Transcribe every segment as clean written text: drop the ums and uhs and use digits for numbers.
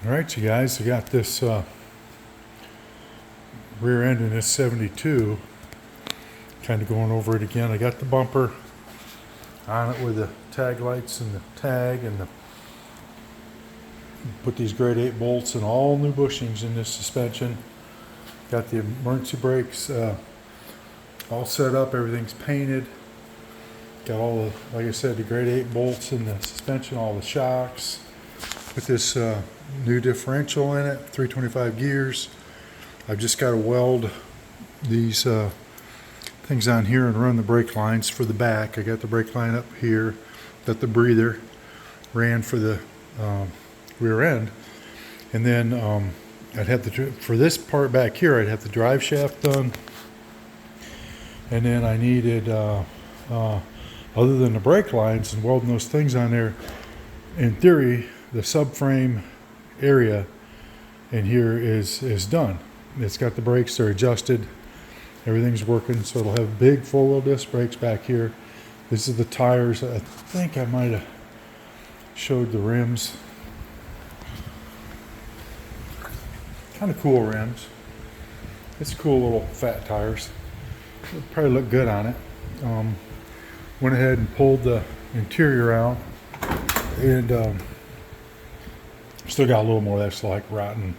All right, you guys, I got this rear end in this 72. Kind of going over it again. I got the bumper on it with the tag lights and the tag and put these grade 8 bolts and all new bushings in this suspension. Got the emergency brakes all set up. Everything's painted. Got all the, like I said, the grade 8 bolts in the suspension, all the shocks. Put this new differential in it, 325 gears. I've just got to weld these things on here and run the brake lines for the back. I got the brake line up here, got the breather, ran for the rear end, and then I'd have to, for this part back here, I'd have the drive shaft done, and then I needed, other than the brake lines and welding those things on there, in theory, the subframe area in here is done. It's got the brakes, they're adjusted, everything's working, so it'll have big four-wheel disc brakes back here. This is the tires. I think I might have showed the rims. Kind of cool rims. It's cool little fat tires. It'll probably look good on it. Went ahead and pulled the interior out, and still got a little more that's like rotten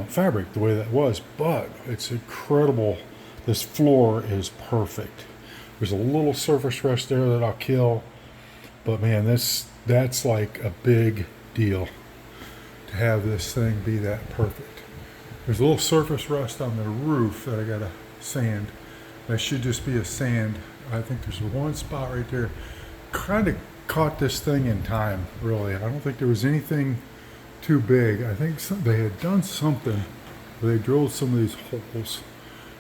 fabric the way that was, but it's incredible. This floor is perfect. There's a little surface rust there that I'll kill, but man, that's like a big deal to have this thing be that perfect. There's a little surface rust on the roof that I gotta sand. That should just be a sand. I think there's one spot right there. Kind of caught this thing in time, really. I don't think there was anything too big. I think they had done something where they drilled some of these holes,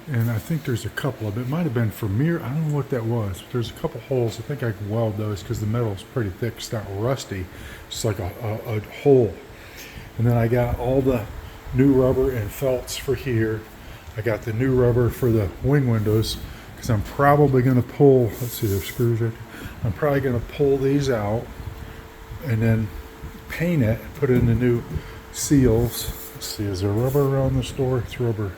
and I think there's a couple of it. Might have been for mirror. I don't know what that was, but there's a couple holes. I think I can weld those because the metal's pretty thick. It's not rusty. It's like a hole. And then I got all the new rubber and felts for here. I got the new rubber for the wing windows because I'm probably going to pull, let's see, there's screws right there. I'm probably going to pull these out and then paint it, put in the new seals. Let's see, is there rubber around this door? It's rubber.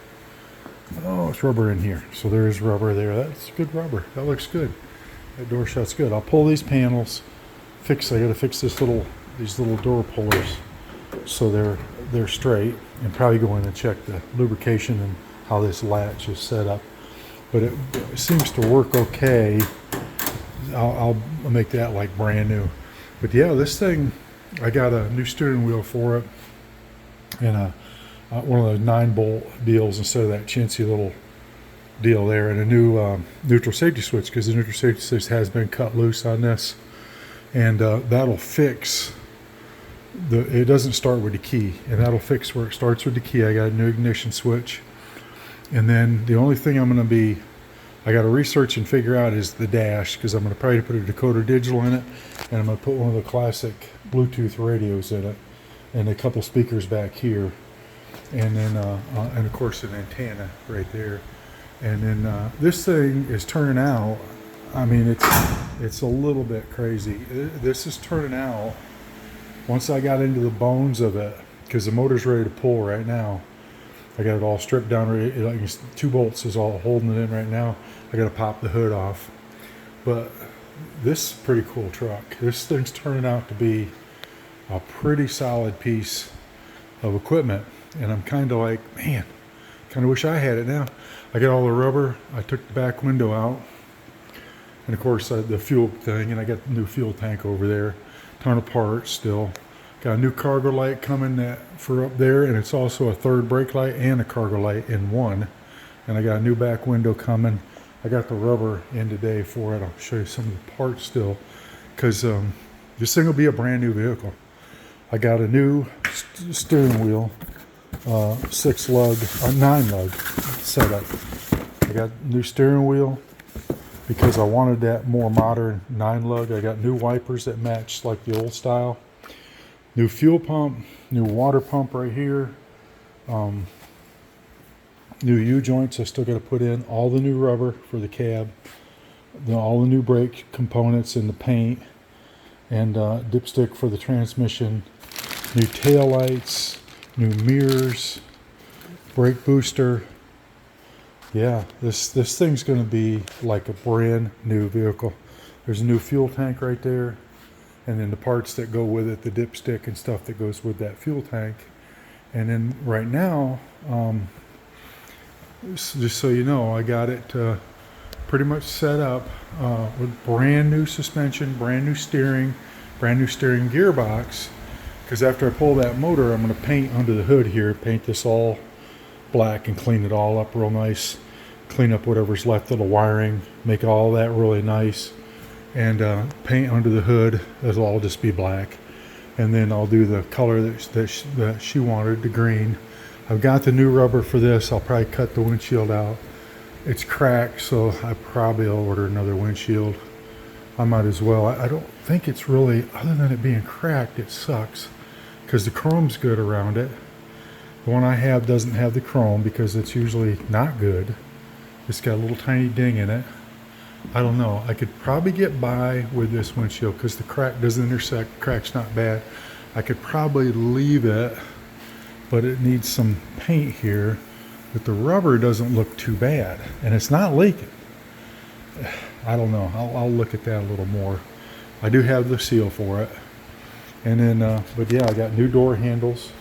Oh, it's rubber in here. So there is rubber there. That's good rubber. That looks good. That door shut's good. I'll pull these panels. I got to fix these little door pullers so they're straight, and probably go in and check the lubrication and how this latch is set up. But it seems to work okay. I'll make that like brand new. But yeah, this thing, I got a new steering wheel for it, and one of those 9-bolt deals instead of that chintzy little deal there, and a new neutral safety switch, because the neutral safety switch has been cut loose on this, and that'll fix it doesn't start with the key, and that'll fix where it starts with the key. I got a new ignition switch, and then the only thing I got to research and figure out is the dash, because I'm going to probably put a decoder digital in it, and I'm going to put one of the classic Bluetooth radios in it, and a couple speakers back here, and then and of course an antenna right there. And then this thing is turning out, I mean, it's a little bit crazy. This is turning out, once I got into the bones of it, because the motor's ready to pull right now. I got it all stripped down. Like 2 bolts is all holding it in right now. I got to pop the hood off. But this is a pretty cool truck. This thing's turning out to be a pretty solid piece of equipment. And I'm kind of like, man, kind of wish I had it now. I got all the rubber. I took the back window out. And of course, the fuel thing. And I got the new fuel tank over there. Ton of parts still. Got a new cargo light coming for up there, and it's also a third brake light and a cargo light in one. And I got a new back window coming. I got the rubber in today for it. I'll show you some of the parts still, because this thing will be a brand new vehicle. I got a new steering wheel, 9-lug setup. I got new steering wheel because I wanted that more modern 9-lug. I got new wipers that match like the old style. New fuel pump, new water pump right here. New U-joints I still got to put in. All the new rubber for the cab. All the new brake components and the paint. And dipstick for the transmission. New tail lights, new mirrors, brake booster. Yeah, this thing's going to be like a brand new vehicle. There's a new fuel tank right there, and then the parts that go with it, the dipstick and stuff that goes with that fuel tank. And then right now, just so you know, I got it pretty much set up with brand new suspension, brand new steering gearbox. Because after I pull that motor, I'm going to paint under the hood here, paint this all black and clean it all up real nice. Clean up whatever's left of the wiring, make all that really nice, and paint under the hood. It'll all just be black. And then I'll do the color that she wanted, the green. I've got the new rubber for this. I'll probably cut the windshield out. It's cracked, so I probably will order another windshield. I might as well. I don't think it's really, other than it being cracked, it sucks because the chrome's good around it. The one I have doesn't have the chrome because it's usually not good. It's got a little tiny ding in it. I don't know. I could probably get by with this windshield because the crack doesn't intersect. Crack's not bad. I could probably leave it, but it needs some paint here. But the rubber doesn't look too bad, and it's not leaking. I don't know. I'll look at that a little more. I do have the seal for it. And then, but yeah, I got new door handles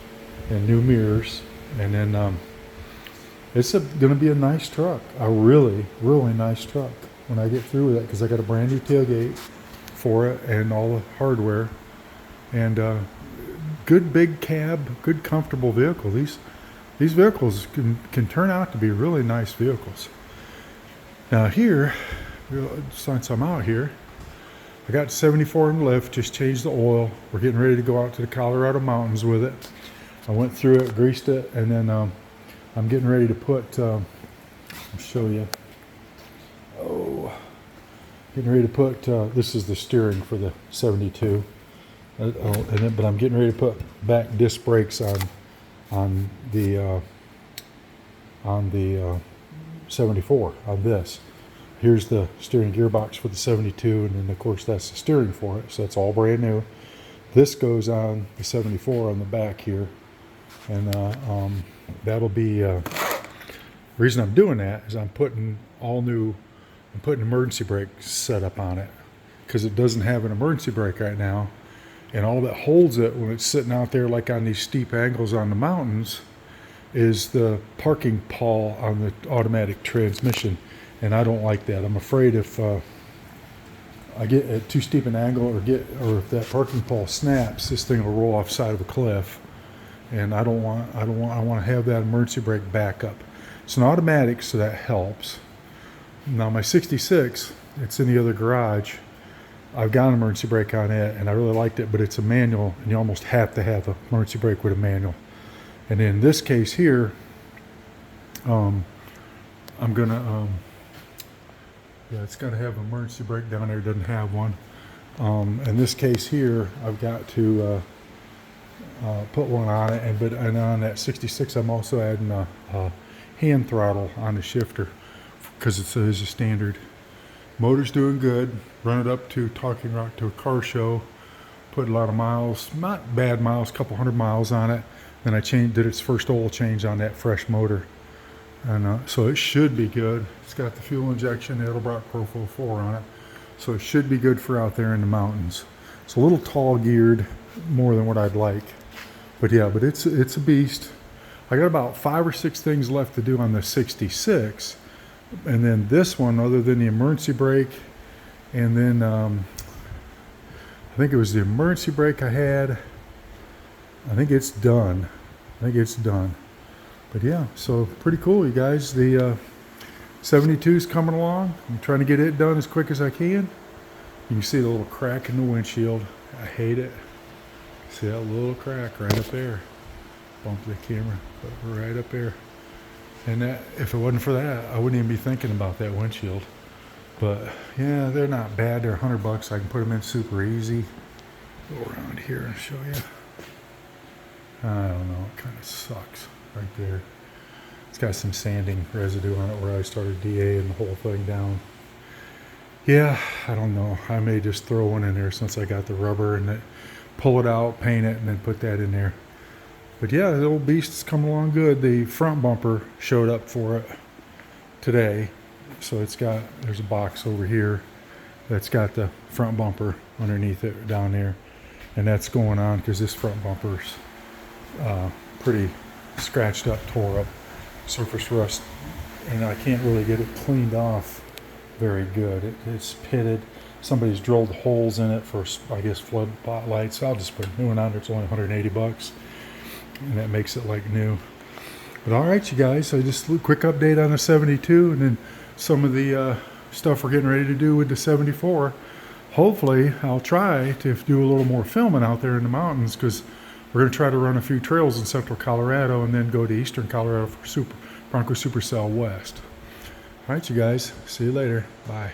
and new mirrors. And then it's going to be a nice truck. A really, really nice truck when I get through with it, because I got a brand new tailgate for it and all the hardware. And good big cab, good comfortable vehicle. These vehicles can turn out to be really nice vehicles. Now here, since I'm out here, I got 74 in the lift, just changed the oil. We're getting ready to go out to the Colorado mountains with it. I went through it, greased it, and then I'm getting ready to put, I'll show you. Oh, getting ready to put, this is the steering for the 72. But I'm getting ready to put back disc brakes on the 74 on this. Here's the steering gearbox for the 72, and then of course that's the steering for it, so that's all brand new. This goes on the 74 on the back here, and that'll be the reason I'm doing that is I'm putting emergency brake setup on it, because it doesn't have an emergency brake right now, and all that holds it when it's sitting out there like on these steep angles on the mountains is the parking pawl on the automatic transmission. And I don't like that. I'm afraid if I get at too steep an angle or if that parking pole snaps, this thing will roll off side of a cliff. And I want to have that emergency brake backup. It's an automatic, so that helps. Now my 66, it's in the other garage. I've got an emergency brake on it, and I really liked it, but it's a manual, and you almost have to have an emergency brake with a manual. And in this case here, I'm gonna. Yeah, it's got to have an emergency brake down there. It doesn't have one. In this case here, I've got to put one on it, and on that 66, I'm also adding a hand throttle on the shifter because it says a standard. Motor's doing good. Run it up to Talking Rock to a car show. Put a lot of miles, not bad miles, a couple hundred miles on it. Then I did its first oil change on that fresh motor. And so it should be good. It's got the fuel injection, the Edelbrock Profile 4 on it. So it should be good for out there in the mountains. It's a little tall geared, more than what I'd like. But yeah, but it's a beast. I got about 5 or 6 things left to do on the 66. And then this one, other than the emergency brake, and then I think it was the emergency brake I had. I think it's done. But yeah, so pretty cool, you guys. The 72 is coming along. I'm trying to get it done as quick as I can. You can see the little crack in the windshield. I hate it. See that little crack right up there. Bump the camera, but right up there. And that, if it wasn't for that, I wouldn't even be thinking about that windshield. But yeah, they're not bad. They're $100. I can put them in super easy. Go around here and show you. I don't know. It kind of sucks. Right there. It's got some sanding residue on it where I started DAing the whole thing down. Yeah, I don't know. I may just throw one in there since I got the rubber, and pull it out, paint it, and then put that in there. But yeah, the old beast is coming along good. The front bumper showed up for it today. So there's a box over here that's got the front bumper underneath it down there. And that's going on because this front bumper's pretty scratched up, tore up, surface rust. And I can't really get it cleaned off very good. It's pitted. Somebody's drilled holes in it for, I guess, flood lights. So I'll just put a new one on there. It's only 180 bucks. And that makes it like new. But all right, you guys, so just a quick update on the 72 and then some of the stuff we're getting ready to do with the 74. Hopefully, I'll try to do a little more filming out there in the mountains because we're going to try to run a few trails in central Colorado and then go to eastern Colorado for Bronco Supercell West. All right, you guys, see you later. Bye.